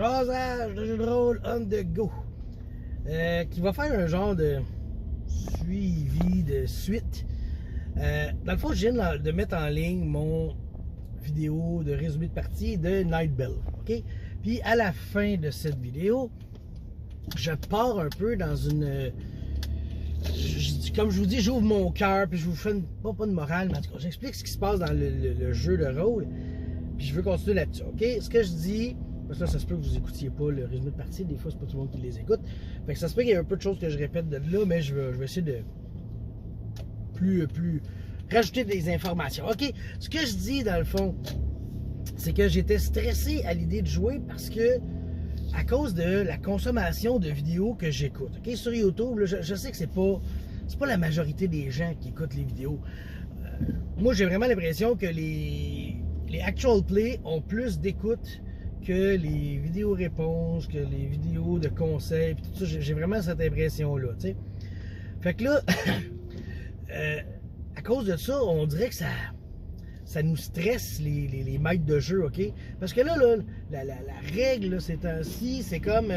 Jasage de jeu de rôle on the go. Qui va faire un genre de suivi de suite. Dans le fond, je viens de mettre en ligne mon vidéo de résumé de partie de Nightbell. OK? Puis à la fin de cette vidéo, je pars un peu dans une... comme je vous dis, j'ouvre mon cœur, puis je vous fais pas de morale, mais en tout cas, j'explique ce qui se passe dans le jeu de rôle. Puis je veux continuer là-dessus, OK? Ce que je dis, parce que là, ça se peut que vous écoutiez pas le résumé de partie, des fois, c'est pas tout le monde qui les écoute. Fait que ça se peut qu'il y ait un peu de choses que je répète de là, mais je vais essayer de plus rajouter des informations. OK? Ce que je dis, dans le fond, c'est que j'étais stressé à l'idée de jouer parce que à cause de la consommation de vidéos que j'écoute. OK? Sur YouTube, là, je sais que c'est pas la majorité des gens qui écoutent les vidéos. Moi, j'ai vraiment l'impression que les actual play ont plus d'écoute que les vidéos réponses, que les vidéos de conseils, puis tout ça. J'ai vraiment cette impression-là, tu sais. Fait que là, à cause de ça, on dirait que ça nous stresse les maîtres de jeu, OK? Parce que là la règle, ces temps-ci, c'est comme,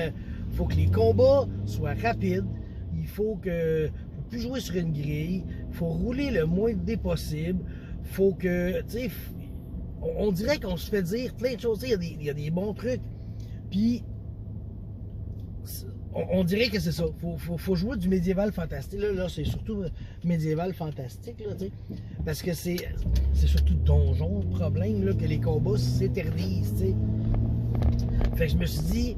faut que les combats soient rapides, il faut plus jouer sur une grille, il faut rouler le moins de dés possible, faut que, tu sais, on dirait qu'on se fait dire plein de choses, il y a des bons trucs, puis on dirait que c'est ça, faut jouer du médiéval fantastique, là c'est surtout médiéval fantastique, là, tu sais, parce que c'est surtout donjon, le problème, là, que les combats s'éternisent, tu sais. Fait que je me suis dit,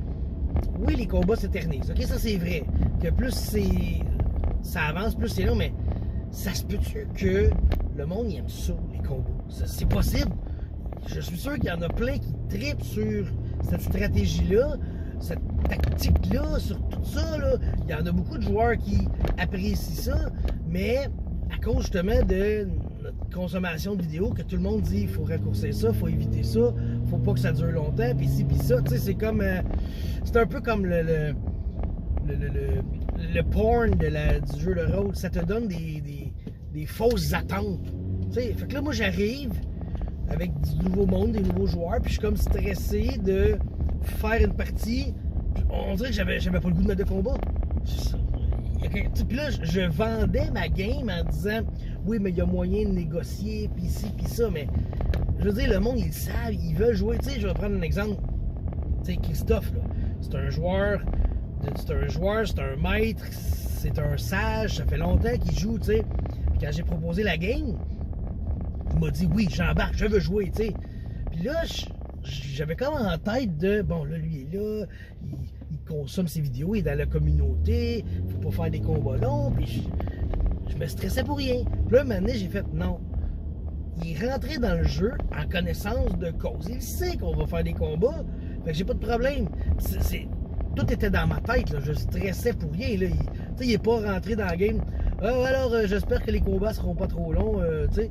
oui, les combats s'éternisent, ok, ça c'est vrai, que plus ça avance, plus c'est long, mais ça se peut-tu que le monde il aime ça, les combats? C'est possible. Je suis sûr qu'il y en a plein qui trippent sur cette stratégie-là, cette tactique-là, sur tout ça, là. Il y en a beaucoup de joueurs qui apprécient ça, mais à cause justement de notre consommation de vidéos, que tout le monde dit il faut raccourcir ça, il faut éviter ça, faut pas que ça dure longtemps, puis ci, puis ça, tu sais, c'est comme... c'est un peu comme le porn du jeu de rôle, ça te donne des fausses attentes, tu sais. Fait que là, moi, j'arrive avec du nouveau monde, des nouveaux joueurs, puis je suis comme stressé de faire une partie. On dirait que j'avais pas le goût de mettre de combat. Puis là, je vendais ma game en disant oui, mais il y a moyen de négocier, puis ci, puis ça, mais je veux dire, le monde, ils le savent, ils veulent jouer. Tu sais, je vais prendre un exemple. Tu sais, Christophe, là, c'est un joueur, c'est un maître, c'est un sage, ça fait longtemps qu'il joue, tu sais. Puis quand j'ai proposé la game, il m'a dit oui, j'embarque, je veux jouer, tu sais. Puis là, j'avais comme en tête de bon, là, lui est là, il consomme ses vidéos, il est dans la communauté, il faut pas faire des combats longs, puis je me stressais pour rien. Puis là, un moment donné, j'ai fait non. Il est rentré dans le jeu en connaissance de cause. Il sait qu'on va faire des combats, fait que j'ai pas de problème. Tout était dans ma tête, là. Je stressais pour rien, là. Il est pas rentré dans la game. Alors, j'espère que les combats seront pas trop longs, tu sais.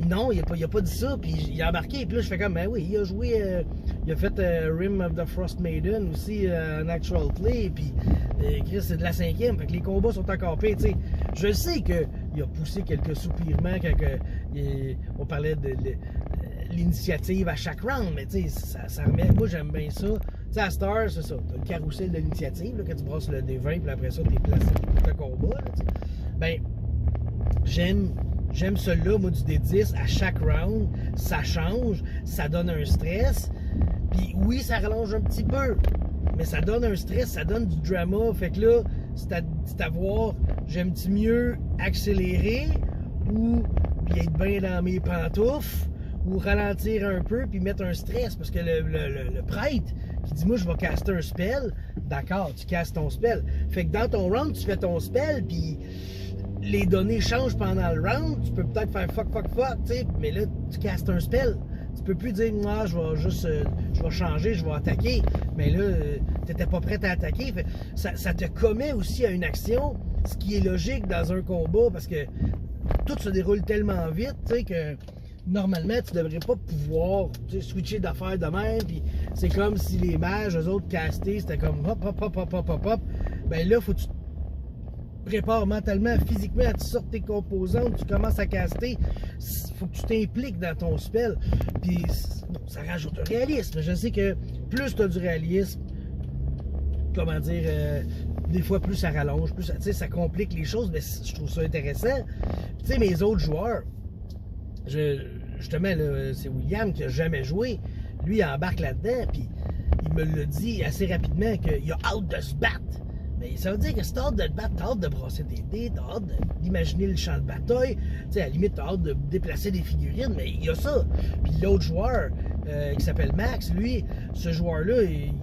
Non, il a pas dit ça, puis il a embarqué, puis là je fais comme, ben oui, il a joué, il a fait Rim of the Frost Maiden aussi en Actual Play, puis Chris, c'est de la 5e, fait que les combats sont encore pires, tu sais. Je sais qu'il a poussé quelques soupirements quand on parlait de l'initiative à chaque round, mais tu sais, ça remet, moi j'aime bien ça. Tu sais, à Star, c'est ça, t'as le carrousel de l'initiative, là, quand tu brasses le D20, puis après ça, t'es placé pour le combat, là, tu sais. Ben, J'aime celui-là, moi, du D10, à chaque round, ça change, ça donne un stress, puis oui, ça rallonge un petit peu, mais ça donne un stress, ça donne du drama, fait que là, c'est à voir, j'aime-tu mieux accélérer, ou puis être bien dans mes pantoufles, ou ralentir un peu, puis mettre un stress, parce que le prêtre qui dit, moi, je vais caster un spell, d'accord, tu castes ton spell, fait que dans ton round, tu fais ton spell, puis les données changent pendant le round, tu peux peut-être faire fuck, tu sais, mais là, tu castes un spell. Tu peux plus dire, moi, je vais juste, je vais changer, je vais attaquer. Mais là, t'étais pas prêt à attaquer. Fait, ça te commet aussi à une action, ce qui est logique dans un combat, parce que tout se déroule tellement vite, tu sais, que normalement, tu devrais pas pouvoir switcher d'affaires de même. Puis c'est comme si les mages, eux autres, castés, c'était comme hop. Ben là, faut que tu prépare mentalement, physiquement, tu sortes tes composantes, tu commences à caster, faut que tu t'impliques dans ton spell, puis bon, ça rajoute un réalisme. Je sais que plus tu as du réalisme, comment dire, des fois plus ça rallonge, plus ça complique les choses, mais je trouve ça intéressant. Tu sais, mes autres joueurs, justement, c'est William qui a jamais joué, lui il embarque là-dedans, puis il me l'a dit assez rapidement qu'il a hâte de se battre. Mais ça veut dire que si t'as hâte de te battre, t'as hâte de brasser tes dés, t'as hâte d'imaginer le champ de bataille, tu sais, à la limite, t'as hâte de déplacer des figurines, mais il y a ça. Puis l'autre joueur, qui s'appelle Max, lui, ce joueur-là, il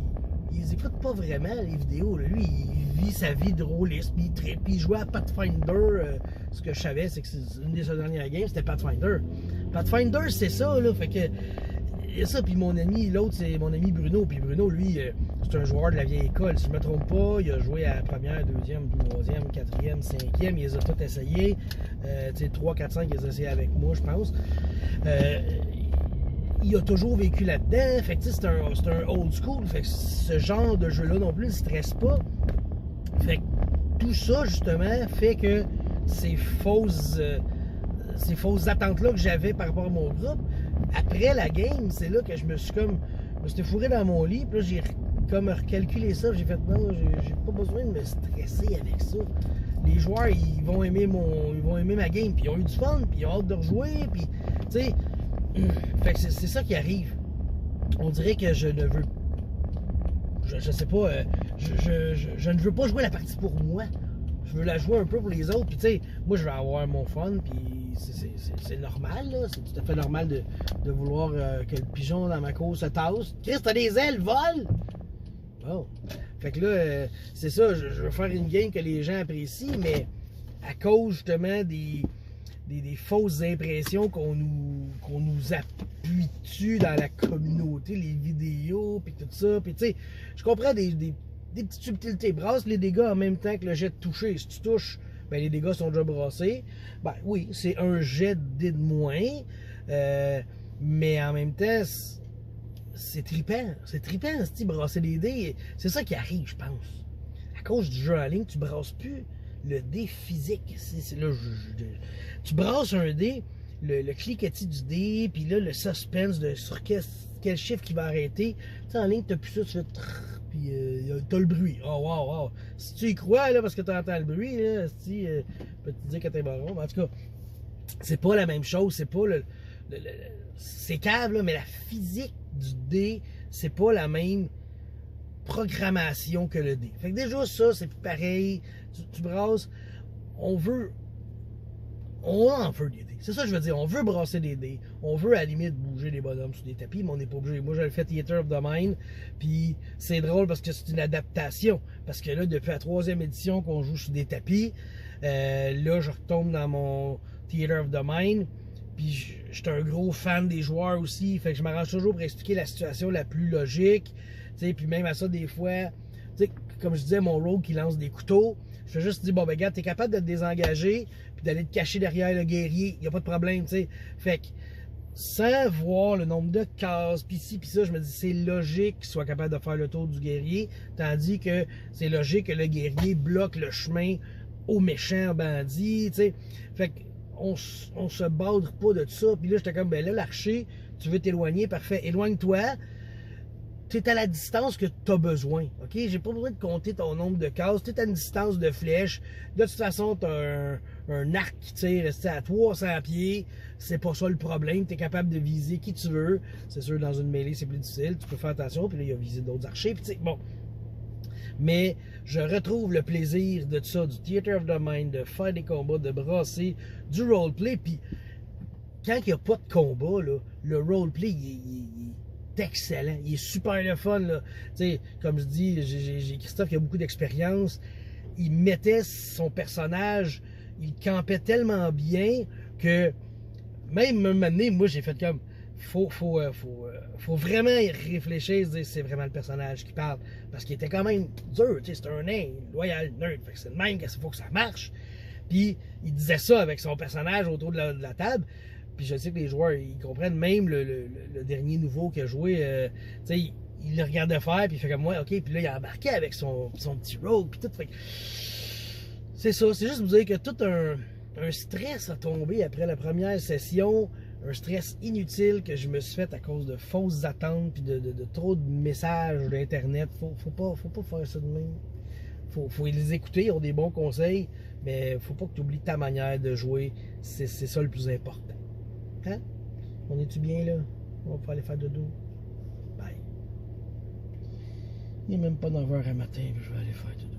écoute pas vraiment les vidéos, là. Lui, il vit sa vie de rôliste, puis il trippe, puis il jouait à Pathfinder. Ce que je savais, c'est que une des dernières games, c'était Pathfinder. Pathfinder, c'est ça, là, fait que... Et ça, puis mon ami, l'autre, c'est mon ami Bruno. Puis Bruno, lui, c'est un joueur de la vieille école. Si je ne me trompe pas, il a joué à la première, deuxième, troisième, quatrième, cinquième. Il les a tous essayés. Tu sais, 3, 4, 5, il les a essayés avec moi, je pense. Il a toujours vécu là-dedans. Fait que c'est un old school. Fait que ce genre de jeu-là non plus ne stresse pas. Fait que tout ça, justement, fait que ces fausses attentes-là que j'avais par rapport à mon groupe, après la game, c'est là que je me suis fourré dans mon lit, puis là j'ai comme recalculé ça, j'ai fait non, j'ai pas besoin de me stresser avec ça. Les joueurs, ils vont aimer ma game, puis ils ont eu du fun, puis ils ont hâte de rejouer, puis tu sais, fait que c'est ça qui arrive. On dirait que je ne veux, je sais pas, je ne veux pas jouer la partie pour moi. Je veux la jouer un peu pour les autres, puis tu sais, moi je veux avoir mon fun, puis c'est normal, là, c'est tout à fait normal de vouloir que le pigeon dans ma cour se tasse. Chris, t'as des ailes, vole! Bon. Fait que là, c'est ça, je veux faire une game que les gens apprécient, mais à cause justement des fausses impressions qu'on nous appuie dessus dans la communauté, les vidéos, puis tout ça, puis tu sais, je comprends des petites subtilités. Brasse les dégâts en même temps que le jet de toucher. Si tu touches, ben les dégâts sont déjà brassés. Ben oui, c'est un jet de dés de moins. Mais en même temps, c'est trippant. C'est trippant, c'est brasser les dés. C'est ça qui arrive, je pense. À cause du jeu en ligne, tu brasses plus le dé physique. Tu brasses un dé, le cliquetis du dé, puis là, le suspense sur quel chiffre qui va arrêter. Tu sais, en ligne, t'as plus ça, tu fais... Puis t'as le bruit. Oh wow. Si tu y crois, là, parce que t'entends le bruit, là, si, peut te dire que t'es baron. En tout cas, c'est pas la même chose. C'est pas c'est cave, là, mais la physique du dé, c'est pas la même programmation que le dé. Fait que déjà, ça, c'est pareil. Tu brasses. On en veut des dés. C'est ça que je veux dire. On veut brasser des dés. On veut à la limite bouger des bonhommes sur des tapis, mais on n'est pas obligé. Moi, j'avais fait Theater of the Mind, puis c'est drôle parce que c'est une adaptation. Parce que là, depuis la 3e édition qu'on joue sur des tapis, là, je retombe dans mon Theater of the Mind, puis j'étais un gros fan des joueurs aussi, fait que je m'arrange toujours pour expliquer la situation la plus logique. Puis même à ça, des fois, comme je disais, mon rogue qui lance des couteaux, je fais juste dire, bon, ben, regarde, t'es capable de te désengager, puis d'aller te cacher derrière le guerrier, il n'y a pas de problème, tu sais. Fait que, sans voir le nombre de cases, pis ci, pis ça, je me dis, c'est logique qu'il soit capable de faire le tour du guerrier, tandis que c'est logique que le guerrier bloque le chemin aux méchants bandits, tu sais. Fait que, on se badre pas de ça, puis là, j'étais comme, ben là, l'archer, tu veux t'éloigner, parfait, éloigne-toi. Tu es à la distance que tu as besoin, ok? J'ai pas besoin de compter ton nombre de cases, tu es à une distance de flèche. De toute façon, tu as un arc qui tire à 300 pieds, c'est pas ça le problème, tu es capable de viser qui tu veux. C'est sûr, dans une mêlée, c'est plus difficile, tu peux faire attention, puis là, il y a visé d'autres archers, puis tu sais, bon. Mais je retrouve le plaisir de ça, du Theater of the Mind, de faire des combats, de brasser, du roleplay, puis quand il n'y a pas de combat, là, le roleplay, il est excellent, il est super le fun, là. Comme je dis, j'ai Christophe qui a beaucoup d'expérience, il mettait son personnage, il campait tellement bien que même un moment donné, moi j'ai fait comme faut vraiment y réfléchir, se dire c'est vraiment le personnage qui parle, parce qu'il était quand même dur, c'est un nain loyal nerd, fait que c'est le même qu'il faut que ça marche, puis il disait ça avec son personnage autour de la table. Puis je sais que les joueurs, ils comprennent, même le dernier nouveau qui a joué, il le regardait faire, puis il fait comme moi, ok, puis là il a embarqué avec son petit rogue, puis tout. Fait que c'est ça, c'est juste vous dire que tout un stress a tombé après la première session, un stress inutile que je me suis fait à cause de fausses attentes puis de trop de messages d'Internet. Faut pas faire ça de même. Faut les écouter, ils ont des bons conseils, mais faut pas que tu oublies ta manière de jouer. C'est ça le plus important. Hein? On est-tu bien là? On va pouvoir aller faire dodo. Bye. Il n'est même pas 9h à matin, puis je vais aller faire dodo.